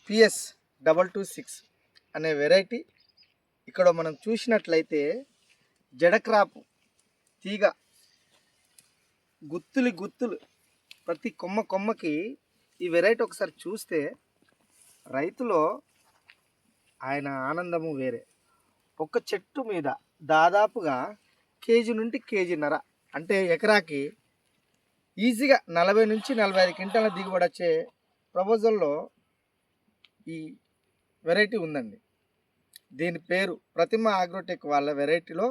PS226 అనే variety. ఇక్కడ మనం చూసినట్లయితే జడక్రాపు తీగ గుత్తులు ప్రతి కొమ్మకి ఈ వెరైటీ ఒకసారి చూస్తే రైతులో ఆయన ఆనందము వేరే. ఒక చెట్టు మీద దాదాపుగా కేజీ నుండి కేజీన్నర, అంటే ఎకరాకి ఈజీగా 40 నుంచి 45 క్వింటాల దిగుబడి వచ్చే ప్రపోజల్లో ఈ వెరైటీ ఉందండి. దీని పేరు ప్రతిమ అగ్రోటెక్ వాళ్ళ వెరైటీలో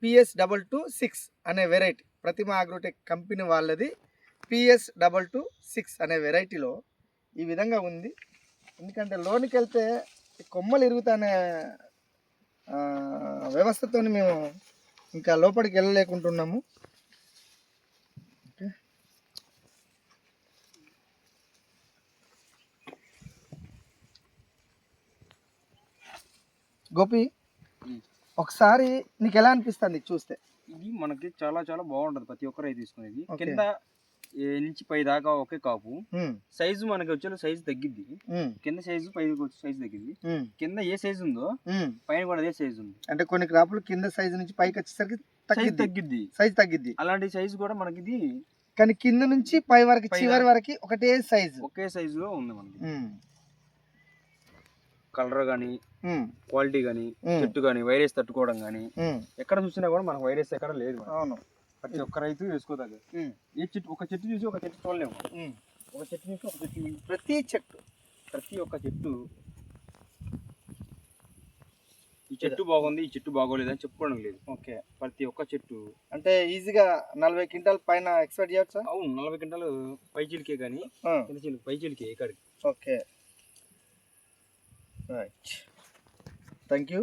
PS226 అనే వెరైటీ, ప్రతిమ అగ్రోటెక్ కంపెనీ వాళ్ళది PS226 అనే వెరైటీలో ఈ విధంగా ఉంది. ఎందుకంటే లోనికి వెళ్తే కొమ్మలు ఇరుగుతానే వ్యవస్థతో మేము ఇంకా లోపలికి వెళ్ళలేకుంటున్నాము. ఓకే, గోపి ఒకసారి నీకు ఎలా అనిపిస్తుంది చూస్తే? ఇది మనకి చాలా చాలా బాగుంటది. ప్రతి ఒక్కరు తీసుకునేది కింద నుంచి పై దాకా ఒకే కాపు. సైజు మనకి వచ్చే సైజు తగ్గిద్ది, కింద సైజు పై సైజు తగ్గిద్ది. కింద ఏ సైజు ఉందో పైన కూడా అదే సైజు ఉంది. అంటే కొన్ని క్రాపులు కింద సైజు నుంచి పైకి వచ్చేసరికి సైజు తగ్గిద్ది. అలాంటి సైజు కూడా మనకి ఇది, కానీ కింద నుంచి పై వరకు చివరి వరకు ఒకే సైజులో ఉంది మనకి. కలర్ గానీ, క్వాలిటీ గానీ, చెట్టు గానీ, వైరస్ తట్టుకోవడం గానీ, ఎక్కడ చూసినా కూడా మనకు వైరస్ ఎక్కడ లేదు. అవును, ప్రతి ఒక్క రైతు వేసుకోదగ్గ. ఏ చెట్టు, ఒక చెట్టు చూసి ఒక చెట్టు చూడలేము. ఒక చెట్టు చూసి ఒక చెట్టు, ప్రతి ఒక్క చెట్టు ఈ చెట్టు బాగుంది, ఈ చెట్టు బాగోలేదు అని చెప్పుకోవడం లేదు. ఓకే, ప్రతి ఒక్క చెట్టు అంటే ఈజీగా 40 క్వింటాల్ పైన ఎక్స్పెక్ట్ చేయొచ్చా? అవును, 40 క్వింటాలు పైచీలకే కానీ పైచీలకే ఎక్కడికి. Okay, right, thank you.